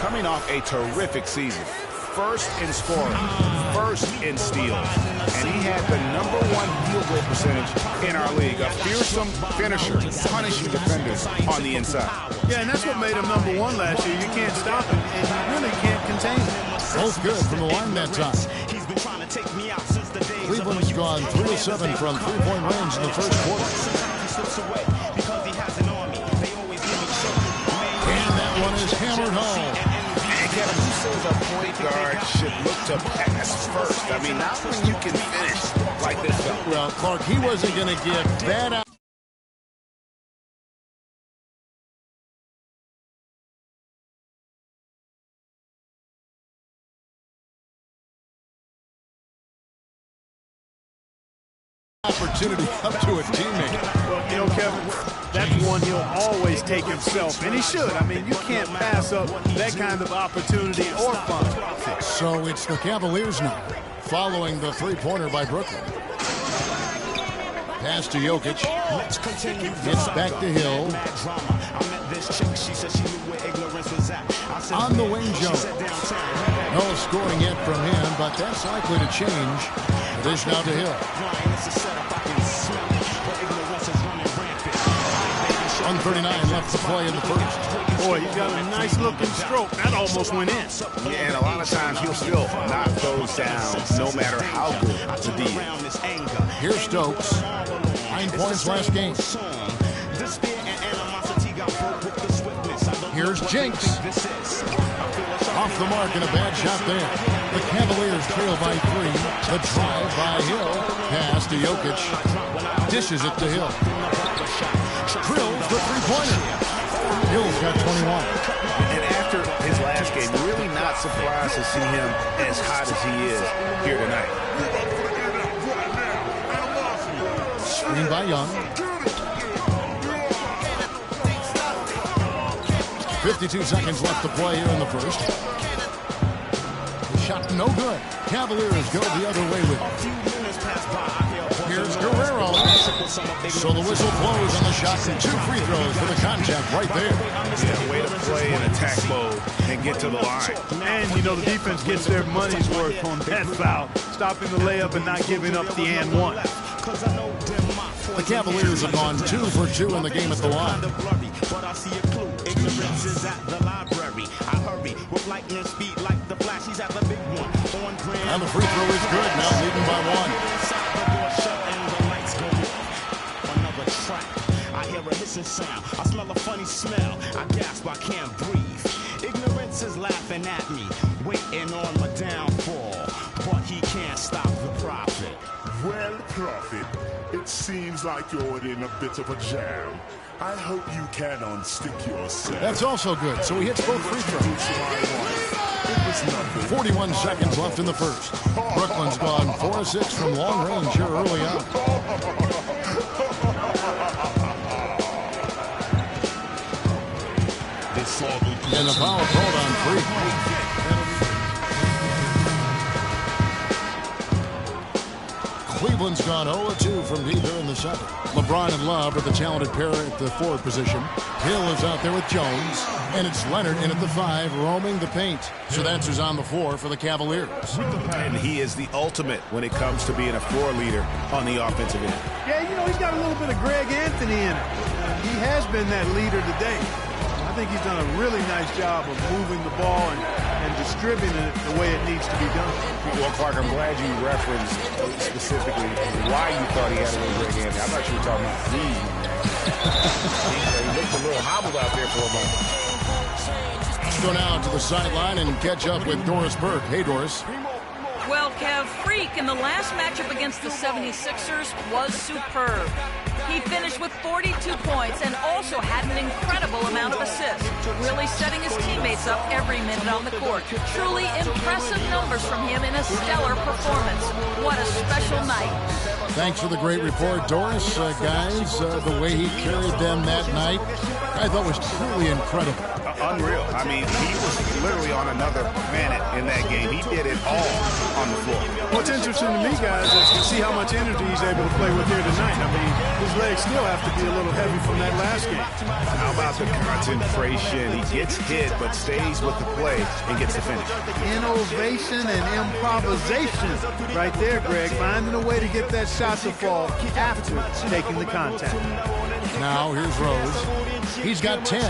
coming off a terrific season. First in scoring, first in steals, and he had the #1 field goal percentage in our league. A fearsome finisher, punishing defenders on the inside. Yeah, and that's what made him #1 last year. You can't stop him, and you really can't contain him. Both good from the line that time. Cleveland's gone 3 of 7 from three-point range in the first quarter. And that one is hammered home. And Kevin, who says a point guard should look to pass first? I mean, not when you can finish like this guy. Well, Clark, he wasn't going to give that opportunity up to a teammate. Well, you know, Kevin, that's one he'll always take himself, and he should. I mean, you can't pass up that kind of opportunity or fun. So it's the Cavaliers now, following the three-pointer by Brooklyn. Pass to Jokic. Gets back to Hill. On the wing, Jones. No scoring yet from him, but that's likely to change. Dish now to Hill. 1:39 left to play in the first. Boy, he's got a nice-looking stroke. That almost went in. Yeah, and a lot of times he'll still knock those down no matter how good the D is. Here's Stokes. 9 points last game. Here's Jinx. Off the mark and a bad shot there. The Cavaliers trail by 3. The drive by Hill. Pass to Jokic. Dishes it to Hill. Drills the three-pointer. Hill's got 21. And after his last game, really not surprised to see him as hot as he is here tonight. Screen by Young. 52 seconds left to play here in the first. The shot no good. Cavaliers go the other way with it. Here's Guerrero. So the whistle blows on the shot and 2 free throws for the contact right there. Yeah, way to play in attack mode and get to the line. And, you know, the defense gets their money's worth on that foul. Stopping the layup and not giving up the and one. The Cavaliers have gone 2 for 2 in the game at the line. And the free throw is good. Now leading by 1. I hear a hissing sound. I smell a funny smell. I gasp, I can't breathe. Ignorance is laughing at me, waiting on my downfall. But he can't stop the prophet. Well, Prophet, it seems like you're in a bit of a jam. I hope you can unstick yourself. That's also good. So he hits both free throws. 41 seconds left in the first. Brooklyn's gone 4 of 6 from long range here early on. And the foul called on 3. Cleveland's gone 0-2 from deep here in the second. LeBron and Love are the talented pair at the forward position. Hill is out there with Jones. And it's Leonard in at the 5, roaming the paint. So that's who's on the floor for the Cavaliers. And he is the ultimate when it comes to being a floor leader on the offensive end. Yeah, you know, he's got a little bit of Greg Anthony in him. He has been that leader today. I think he's done a really nice job of moving the ball and distributing it the way it needs to be done. Well, Clark, I'm glad you referenced specifically why you thought he had a little Greg Anthony. I thought you were talking about me. He looked a little hobbled out there for a moment. Let's go now to the sideline and catch up with Doris Burke. Hey, Doris. Well, Kev, Freak in the last matchup against the 76ers was superb. He finished with 42 points and also had an incredible amount of assists, really setting his teammates up every minute on the court. Truly impressive numbers from him in a stellar performance. What a special night. Thanks for the great report, Doris. Guys, the way he carried them that night, I thought was truly incredible. Unreal. I mean, he was literally on another planet in that game. He did it all on the floor. What's interesting to me, guys, is to see how much energy he's able to play with here tonight. I mean, his legs still have to be a little heavy from that last game. How about the concentration? He gets hit, but stays with the play and gets the finish. Innovation and improvisation right there, Greg. Finding a way to get that shot to fall after taking the contact. Now here's Rose. He's got 10.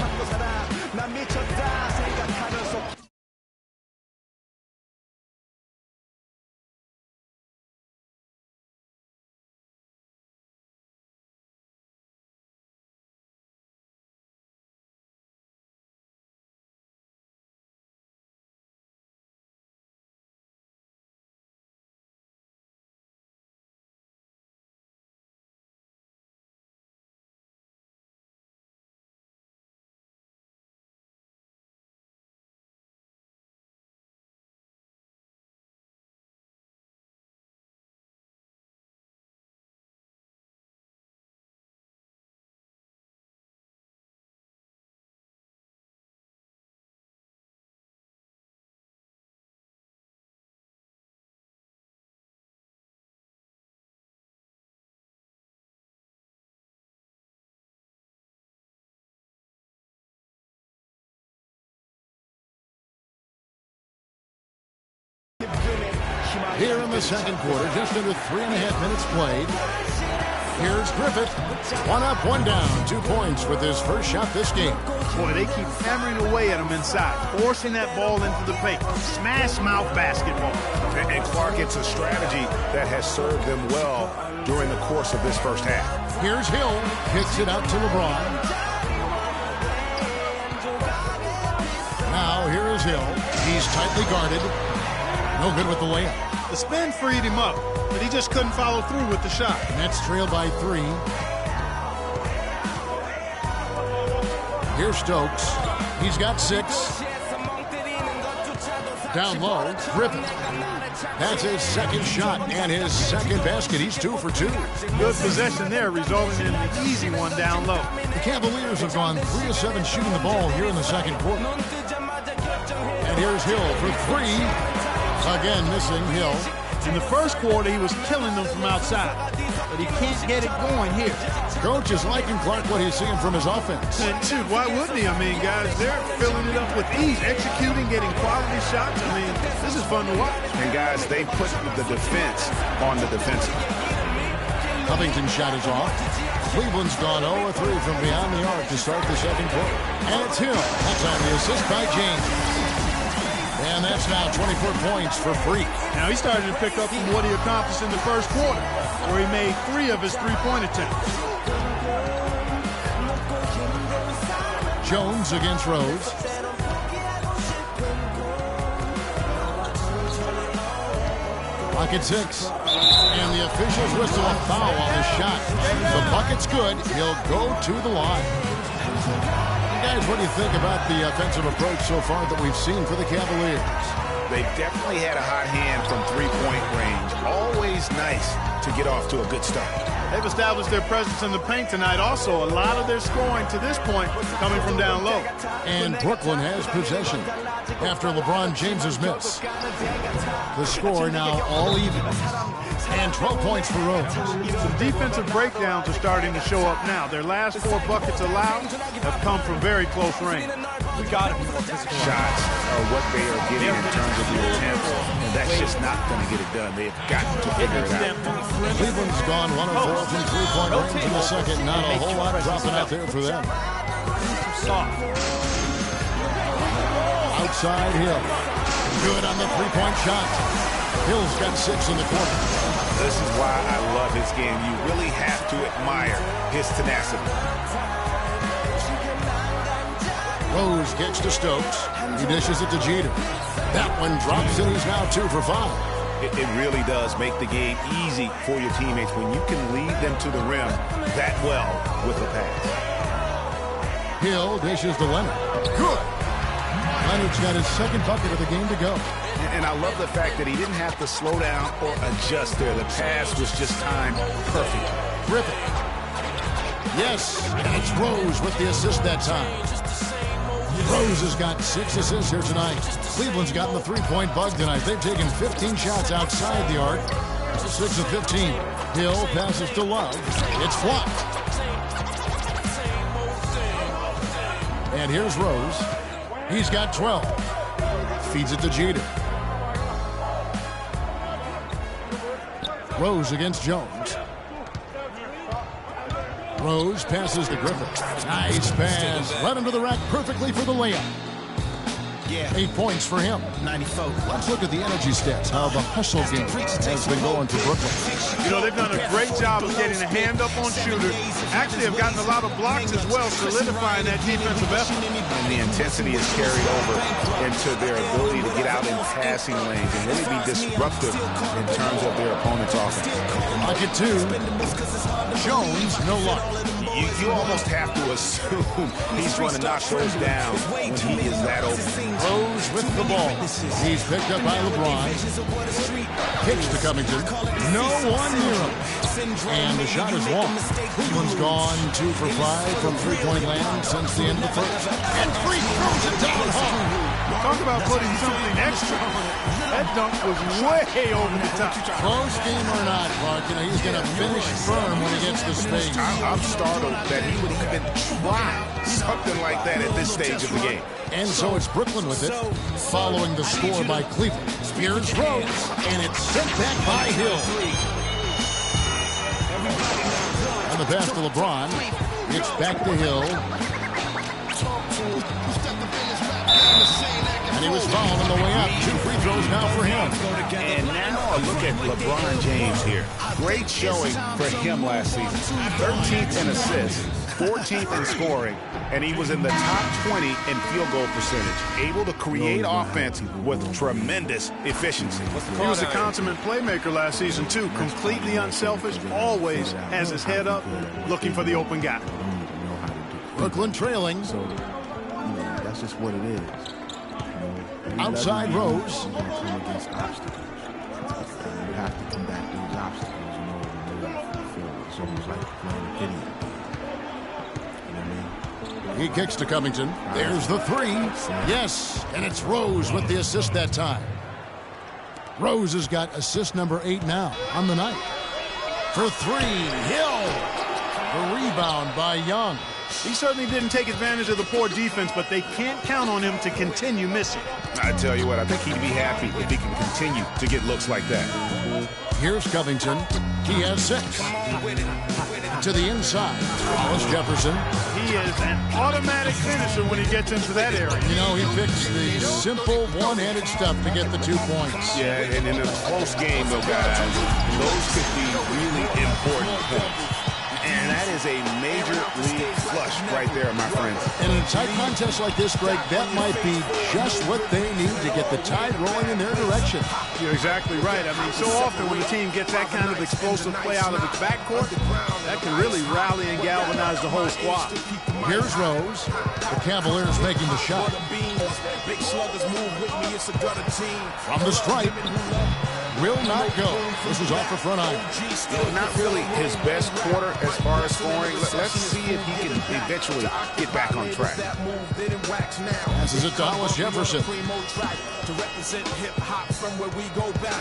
Here in the second quarter, just under 3.5 minutes played. Here's Griffith. One up, one down. 2 points with his first shot this game. Boy, they keep hammering away at him inside, forcing that ball into the paint. Smash mouth basketball. And Clark, it's a strategy that has served them well during the course of this first half. Here's Hill. Kicks it out to LeBron. Now here is Hill. He's tightly guarded. No good with the layup. The spin freed him up, but he just couldn't follow through with the shot. Nets trail by 3. Here's Stokes. He's got 6. Down low, Griffith. That's his second shot and his second basket. He's 2 for 2. Good possession there, resulting in an easy one down low. The Cavaliers have gone 3 of 7 shooting the ball here in the second quarter. And here's Hill for 3. Again, missing Hill. In the first quarter, he was killing them from outside, but he can't get it going here. Coach is liking Clark what he's seeing from his offense. And shoot, why wouldn't he? I mean, guys, they're filling it up with ease, executing, getting quality shots. I mean, this is fun to watch. And guys, they put the defense on the defensive. Covington's shot is off. Cleveland's gone 0 of 3 from beyond the arc to start the second quarter. And it's Hill. That's on the assist by James. And that's now 24 points for Freak. Now he's starting to pick up from what he accomplished in the first quarter, where he made 3 of his 3-point attempts. Jones against Rose. Clock at 6. And the officials whistle a foul on the shot. The bucket's good. He'll go to the line. Guys, what do you think about the offensive approach so far that we've seen for the Cavaliers? They've definitely had a hot hand from 3-point range. Always nice to get off to a good start. They've established their presence in the paint tonight. Also, a lot of their scoring to this point coming from down low. And Brooklyn has possession after LeBron James's miss. The score now all even. And 12 points for Rose. Some defensive breakdowns are starting to show up now. Their last 4 buckets allowed have come from very close range. We got to be more physical. Shots are what they are getting in terms of the attempts, and that's just not going to get it done. They've got to figure it out. Cleveland's gone 1 of 4 from 3-point range in the second. Not a whole lot dropping out there for them. Outside Hill. Good on the 3-point shot. Hill's got 6 in the quarter. This is why I love his game. You really have to admire his tenacity. Rose gets to Stokes. He dishes it to Jeter. That one drops, and he's now 2 for 5. It really does make the game easy for your teammates when you can lead them to the rim that well with a pass. Hill dishes to Leonard. Good. Leonard's got his second bucket of the game to go. And I love the fact that he didn't have to slow down or adjust there. The pass was just timed perfect. Griffith. Yes, and it's Rose with the assist that time. Rose has got 6 assists here tonight. Cleveland's gotten the three-point bug tonight. They've taken 15 shots outside the arc. 6 of 15. Hill passes to Love. It's flopped. And here's Rose. He's got 12. Feeds it to Jeter. Rose against Jones. Rose passes to Griffin. Nice pass. Led him to the rack perfectly for the layup. 8 points for him. 94. Let's look at the energy stats. How the hustle game has been going for Brooklyn. You know, they've done a great job of getting a hand up on shooters. Actually have gotten a lot of blocks as well, solidifying that defensive effort. And the intensity is carried over into their ability to get out in passing lanes and really be disruptive in terms of their opponent's offense. Pocket 2. Jones, no luck. You almost have to assume he's going to knock those down when he is that open. Rose with the ball. He's picked up by LeBron. Kicks to Covington. No one near him. And the shot is long. Cleveland's gone 2 for 5 from three-point land since the end of the first. And Freak throws it down hard. Talk about putting something extra on it. That dunk was way over the top. Close game or not, Clark, you know, he's going to finish firm when he gets the space. I'm startled that he would even try something like that at this stage of the game. And so it's Brooklyn with it, following the score by Cleveland. Here's Rose, and it's sent back by Hill. On the pass to LeBron, it's back to Hill. And he was fouled on the way up. 2 free throws now for him. And now a look at LeBron James here. Great showing for him last season. 13th in assists, 14th in scoring, and he was in the top 20 in field goal percentage. Able to create offense with tremendous efficiency. He was a consummate playmaker last season, too. Completely unselfish, always has his head up, looking for the open guy. Brooklyn trailing. So, that's just what it is. Outside Rose. You're going to come against obstacles. You have to combat those obstacles in order to move forward. It's almost like playing a video. You know what I mean? He kicks to Covington. There's the 3. Yes, and it's Rose with the assist that time. Rose has got assist number 8 now on the night. For 3, Hill. The rebound by Young. He certainly didn't take advantage of the poor defense, but they can't count on him to continue missing. I tell you what, I think he'd be happy if he can continue to get looks like that. Here's Covington. He has 6. To the inside. Hollis Jefferson. He is an automatic finisher when he gets into that area. You know, he picks the simple one-handed stuff to get the 2 points. Yeah, and in a close game, though, guys, those could be really important points. And that is a major league flush right there, my friends. And in a tight contest like this, Greg, that might be just what they need to get the tide rolling in their direction. You're exactly right. I mean, so often when a team gets that kind of explosive play out of its backcourt, that can really rally and galvanize the whole squad. Here's Rose. The Cavaliers making the shot. From the stripe. Will not go. This is off the front iron. Not really his best quarter as far as scoring. Let's see if he can eventually get back on track. Passes it to Hollis Jefferson.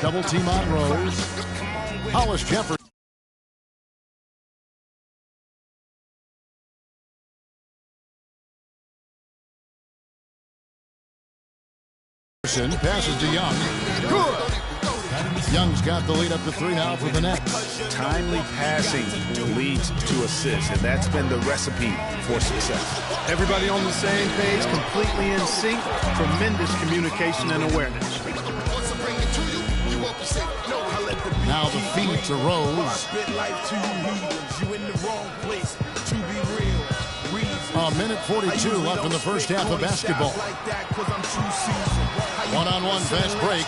Double team on Rose. Hollis Jefferson. Passes to Young. Good. Young's got the lead up to 3 now for the Nets. Timely passing leads to assists, and that's been the recipe for success. Everybody on the same page, completely in sync, tremendous communication and awareness. Now the feed to Rose. A minute 42 left in the first half of basketball. One-on-one fast break.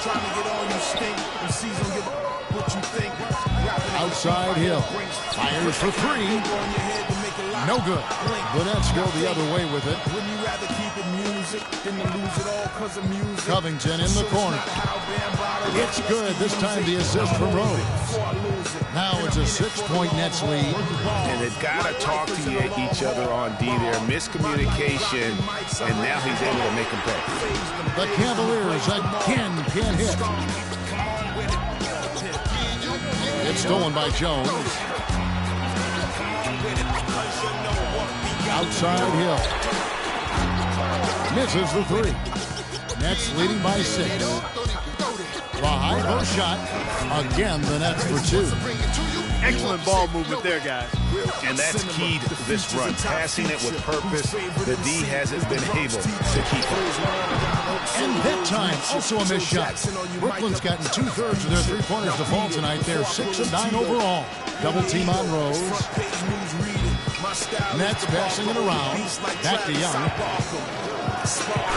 Outside Hill. Fires for 3. No good. The Nets go the other way with it. Wouldn't you rather keep it music than to lose it all because of music? Covington in the corner. It's good. This time the assist from Rose. Now it's a 6-point Nets lead. And they've got to talk to each other on D there. Miscommunication, and now he's able to make them pay. The Cavaliers again can't hit. It's stolen by Jones. Outside Hill. Misses the three. Nets leading by 6. The high post shot. Again, the Nets for 2. Excellent ball movement there, guys. And that's key to this run. Passing it with purpose. The D hasn't been able to keep it. And that time, also a missed shot. Brooklyn's gotten 2/3 of their three-pointers to fall tonight. They're 6 of 9 overall. Double team on Rose. Nets passing it around. Back to Young.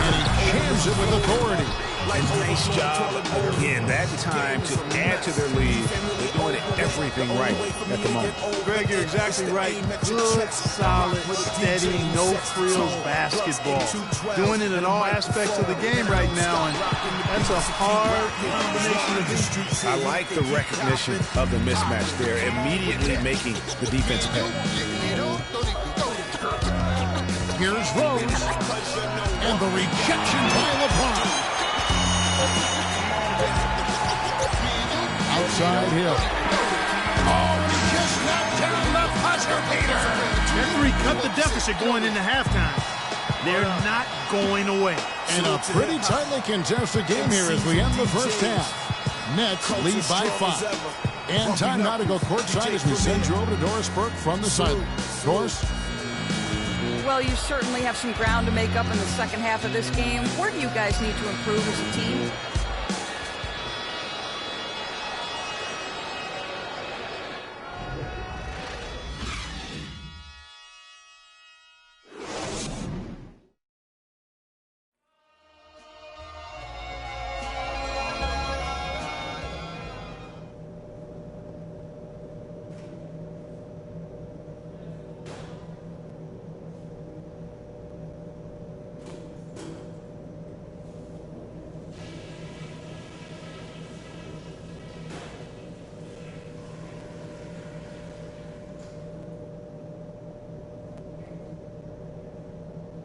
And he jams it with authority. Nice job again that time to add to their lead. They're doing everything right at the moment. Greg, you're exactly right. Good, solid, steady, no-frills basketball. Doing it in all aspects of the game right now, and that's a hard combination of these. I like the recognition of the mismatch there, immediately making the defense pay. Here's Rose. And the rejection by LeBron. Outside Hill. Oh, he just knocked down the buzzer beater. Their three cut the deficit going into halftime. They're not going away. And a pretty tightly contested game here as we end the first half. Nets lead by 5. And time now to go courtside as we send you over to Doris Burke from the sideline. Doris? Well, you certainly have some ground to make up in the second half of this game. Where do you guys need to improve as a team?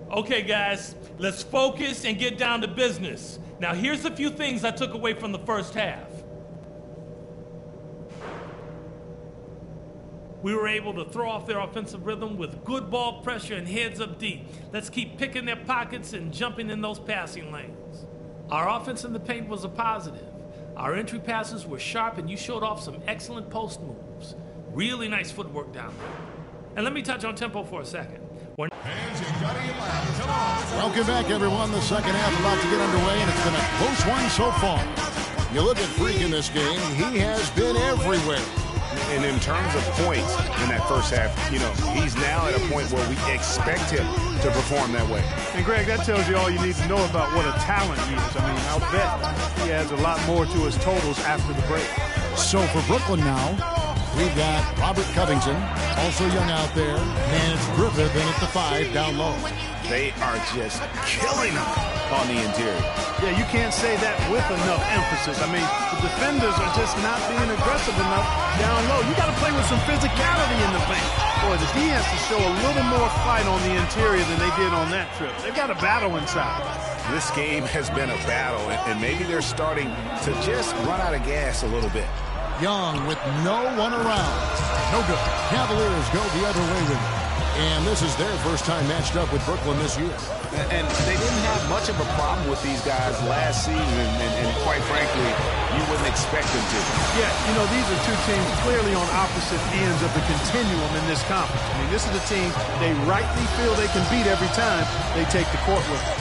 Okay, guys, let's focus and get down to business. Now, here's a few things I took away from the first half. We were able to throw off their offensive rhythm with good ball pressure and heads up deep. Let's keep picking their pockets and jumping in those passing lanes. Our offense in the paint was a positive. Our entry passes were sharp, and you showed off some excellent post moves. Really nice footwork down there. And let me touch on tempo for a second. Welcome back, everyone. The second half about to get underway, and it's been a close one so far. You look at Freak in this game, he has been everywhere. And in terms of points in that first half, you know, he's now at a point where we expect him to perform that way. And Greg, that tells you all you need to know about what a talent he is. I mean, I'll bet he adds a lot more to his totals after the break. So for Brooklyn now, we've got Robert Covington, also young out there, and it's Griffith in at the 5 down low. They are just killing him on the interior. Yeah, you can't say that with enough emphasis. I mean, the defenders are just not being aggressive enough down low. You got to play with some physicality in the paint. Boy, the D has to show a little more fight on the interior than they did on that trip. They've got a battle inside. This game has been a battle, and maybe they're starting to just run out of gas a little bit. Young with no one around. No good. Cavaliers go the other way with it. And this is their first time matched up with Brooklyn this year. And they didn't have much of a problem with these guys last season, and quite frankly, you wouldn't expect them to. Yeah, you know, these are two teams clearly on opposite ends of the continuum in this conference. I mean, this is a team they rightly feel they can beat every time they take the court with them.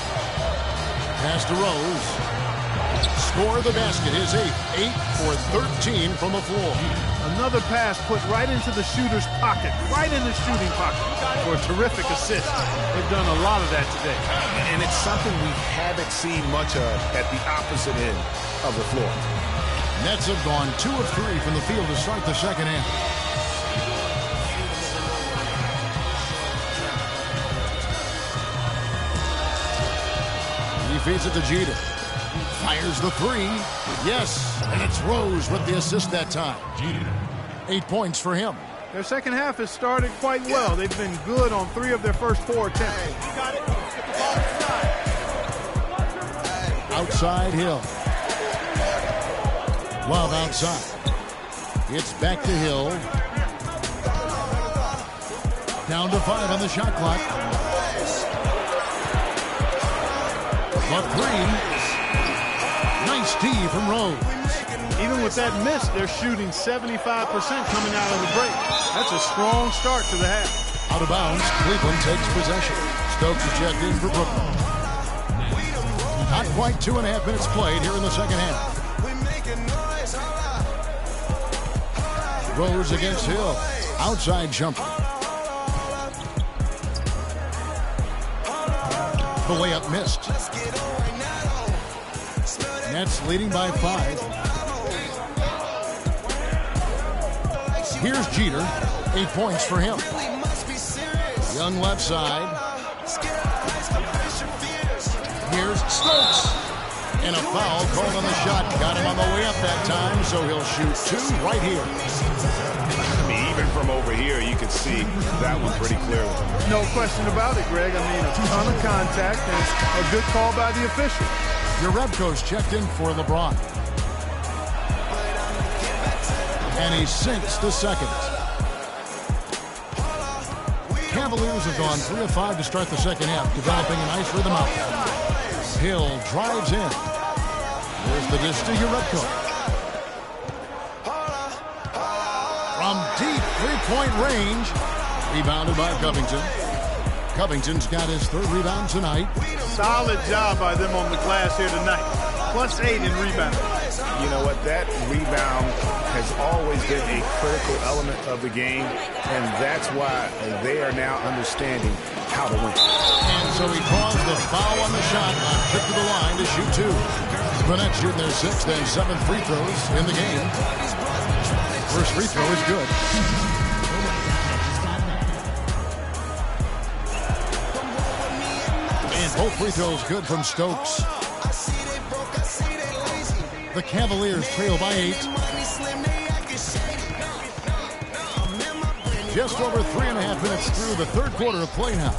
Pass to Rose. Score the basket, his 8 for 13 from the floor. Another pass put right into the shooter's pocket, right in the shooting pocket for a terrific assist. They've done a lot of that today. And it's something we haven't seen much of at the opposite end of the floor. Nets have gone 2 of 3 from the field to start the second half. feeds it to Jeter. Fires the three. Yes, and it's Rose with the assist that time. 8 points for him. Their second half has started quite well. They've been good on 3 of their first 4 attempts. Outside Hill. Love outside. It's back to Hill. Down to 5 on the shot clock. The three. Nice D from Rose. Even with that miss, they're shooting 75% coming out of the break. That's a strong start to the half. Out of bounds, Cleveland takes possession. Stokes is checked in for Brooklyn. Not quite 2.5 minutes played here in the second half. Rose against Hill. Outside jumper. The layup missed. Nets leading by 5. Here's Jeter. 8 points for him. Young left side. Here's Stokes. And a foul called on the shot. Got him on the way up that time, so he'll shoot 2 right here. I mean, even from over here, you can see that one pretty clearly. No question about it, Greg. I mean, a ton of contact and a good call by the official. Jerebko's checked in for LeBron. And he sinks the second. Cavaliers have gone 3 of 5 to start the second half, developing a nice rhythm out. Hill drives in. There's the dish to Jerebko. From deep three-point range. Rebounded by Covington. Covington's got his 3rd rebound tonight. Solid job by them on the glass here tonight. +8 in rebound. You know what? That rebound has always been a critical element of the game, and that's why they are now understanding how to win. And so he draws the foul on the shot, on trip to the line to shoot 2. The Nets shooting their 6th and 7th free throws in the game. First free throw is good. And both free throws good from Stokes. The Cavaliers trail by 8. Just over 3.5 minutes through the 3rd quarter of play now.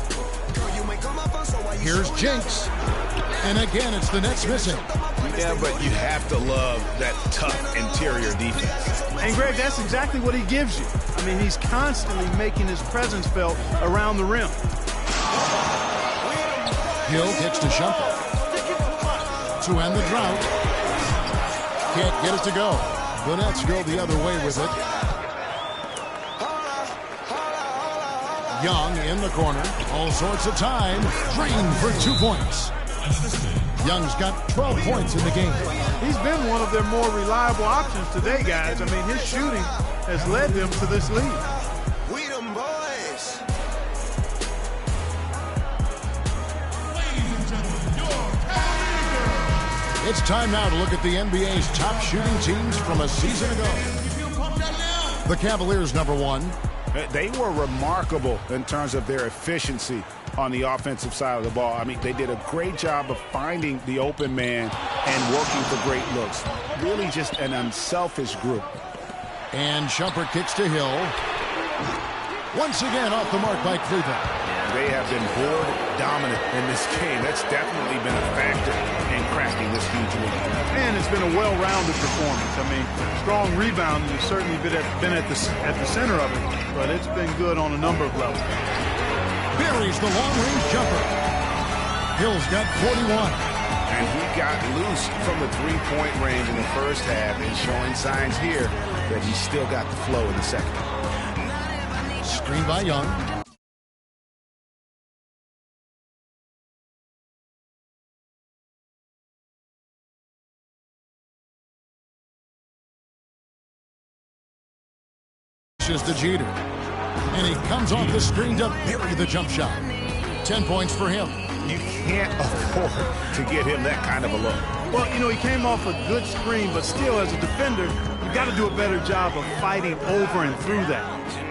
Here's Jinx. And again, it's the Nets missing. Yeah, but you have to love that tough interior defense. And, Greg, that's exactly what he gives you. I mean, he's constantly making his presence felt around the rim. Hill kicks to Shumpert. To end the drought. Can't get it to go. The Nets go the other way with it. Young in the corner. All sorts of time. Drained for 2 points. Young's got 12 points in the game. He's been one of their more reliable options today, guys. I mean, his shooting has led them to this lead. We them boys. It's time now to look at the NBA's top shooting teams from a season ago. The Cavaliers, number 1. They were remarkable in terms of their efficiency on the offensive side of the ball. I mean, they did a great job of finding the open man and working for great looks. Really just an unselfish group. And Shumpert kicks to Hill. Once again off the mark by Cleveland. They have been board dominant in this game. That's definitely been a factor in cracking this huge lead. And it's been a well-rounded performance. I mean, strong rebounding has certainly been at the center of it, but it's been good on a number of levels. Buries the long-range jumper. Hill's got 41. And he got loose from the three-point range in the first half and showing signs here that he's still got the flow in the second. Screen by Young. To Jeter. And he comes off the screen to bury the jump shot. 10 points for him. You can't afford to get him that kind of a look. Well, you know, he came off a good screen, but still, as a defender, you got to do a better job of fighting over and through that.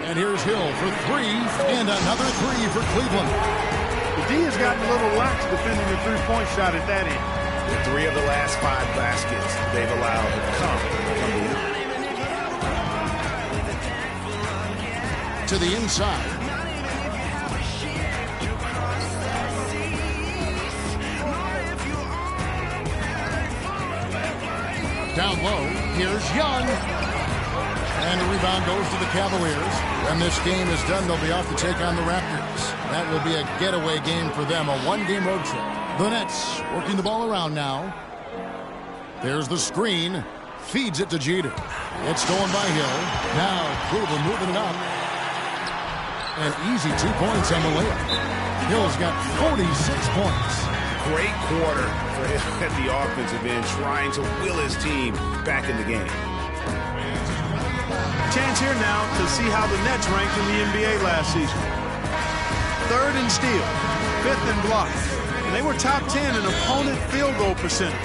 And here's Hill for 3, and another 3 for Cleveland. The D has gotten a little lax defending the three-point shot at that end. 3 of the last 5 baskets they've allowed have come from to the inside. Down low, here's Young. And the rebound goes to the Cavaliers. When this game is done, they'll be off to take on the Raptors. That will be a getaway game for them, a one-game road trip. The Nets working the ball around now. There's the screen. Feeds it to Jeter. It's stolen by Hill. Now Cleveland moving it up. An easy 2 points on the layup. Hill's got 46 points. Great quarter for him at the offensive end, trying to will his team back in the game. Chance here now to see how the Nets ranked in the NBA last season. 3rd in steal, 5th in blocks, and they were top 10 in opponent field goal percentage.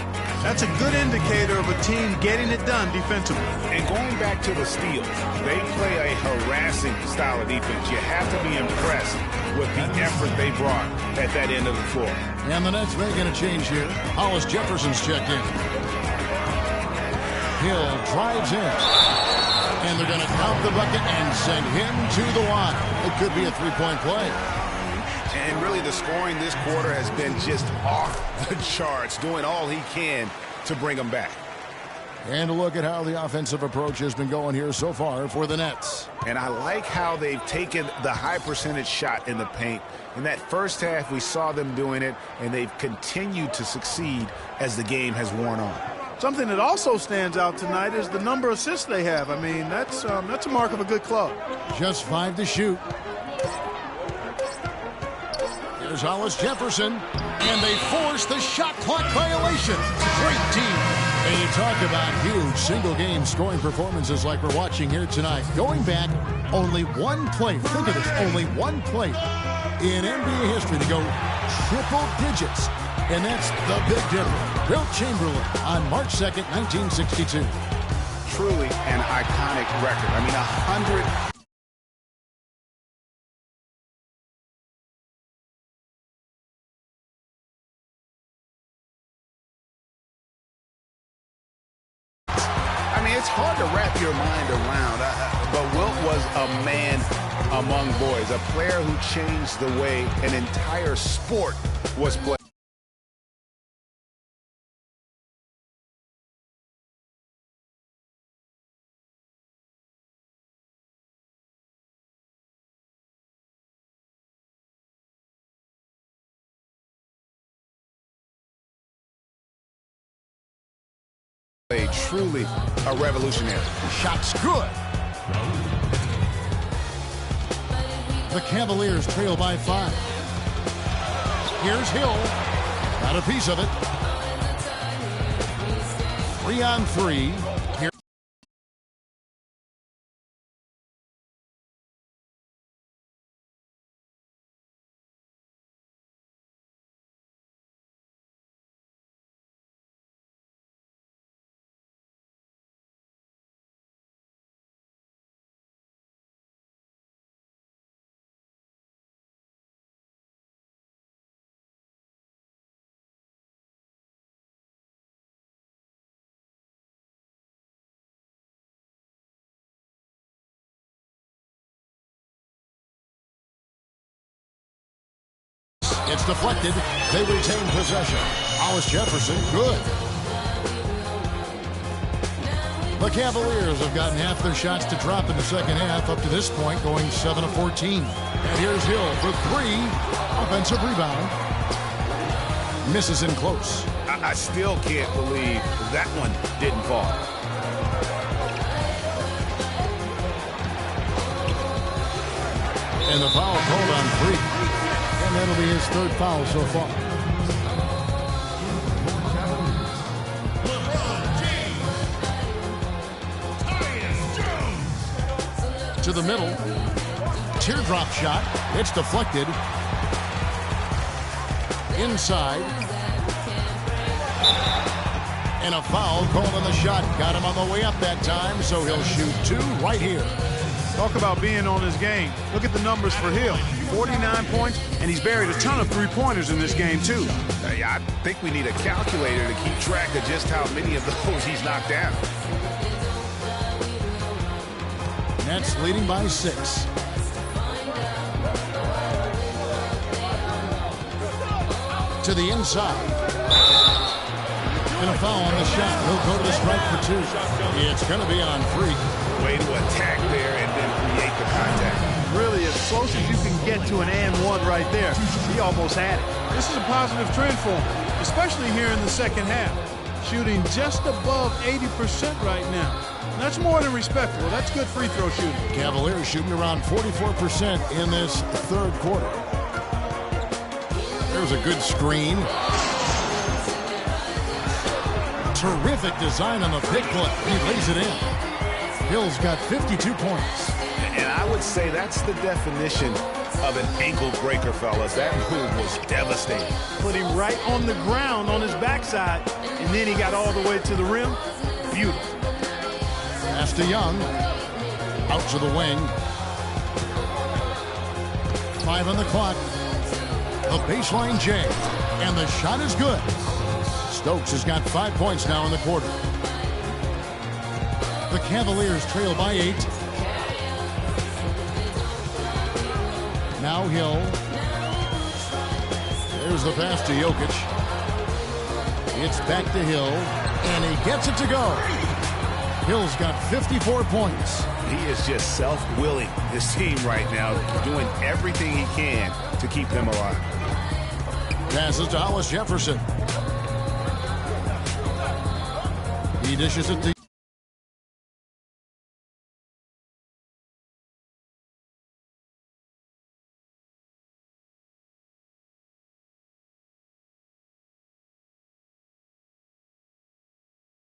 That's a good indicator of a team getting it done defensively. And going back to the steals, they play a harassing style of defense. You have to be impressed with the effort they brought at that end of the floor. And the Nets making a change here. Hollis Jefferson's checked in. Hill drives in. And they're going to count the bucket and send him to the line. It could be a three-point play. And really the scoring this quarter has been just off the charts, doing all he can to bring them back. And a look at how the offensive approach has been going here so far for the Nets. And I like how they've taken the high percentage shot in the paint. In that first half, we saw them doing it, and they've continued to succeed as the game has worn on. Something that also stands out tonight is the number of assists they have. I mean, that's a mark of a good club. Just 5 to shoot. Here's Hollis Jefferson, and they force the shot clock violation. Great team. And you talk about huge single-game scoring performances like we're watching here tonight. Going back, only one play. Think of this, only one play in NBA history to go triple digits. And that's the big difference. Wilt Chamberlain on March 2nd, 1962. Truly an iconic record. I mean, 100. It's hard to wrap your mind around, but Wilt was a man among boys, a player who changed the way an entire sport was played. Truly a revolutionary. Shot's good. The Cavaliers trail by 5. Here's Hill. Got a piece of it. 3-on-3. Here. It's deflected. They retain possession. Hollis Jefferson, good. The Cavaliers have gotten half their shots to drop in the second half up to this point, going 7 of 14. And here's Hill for 3. Offensive rebound. Misses in close. I still can't believe that one didn't fall. And the foul called on Freak. And that'll be his 3rd foul so far. To the middle. Teardrop shot. It's deflected. Inside. And a foul called on the shot. Got him on the way up that time, so he'll shoot 2 right here. Talk about being on his game. Look at the numbers for Hill. 49 points, and he's buried a ton of three-pointers in this game, too. I think we need a calculator to keep track of just how many of those he's knocked down. Nets leading by 6. To the inside. Gonna foul on the shot. He'll go to the strike for 2. It's gonna be on Freak. Way to attack there and then create the contact. Really, as close as you can get to an and one right there. He almost had it. This is a positive trend for him, especially here in the second half. Shooting just above 80% right now. That's more than respectable. That's good free throw shooting. Cavaliers shooting around 44% in this third quarter. There's a good screen. Terrific design on the pick play. He lays it in. Hill's got 52 points. And I would say that's the definition of an ankle breaker, fellas. That move was devastating. Put him right on the ground on his backside, and then he got all the way to the rim. Beautiful. Pass to Young. Out to the wing. 5 on the clock. The baseline J. And the shot is good. Stokes has got 5 points now in the quarter. The Cavaliers trail by 8. Now Hill. There's the pass to Jokic. It's back to Hill. And he gets it to go. Hill's got 54 points. He is just self-willing, this team right now, doing everything he can to keep them alive. Passes to Hollis Jefferson. He dishes it to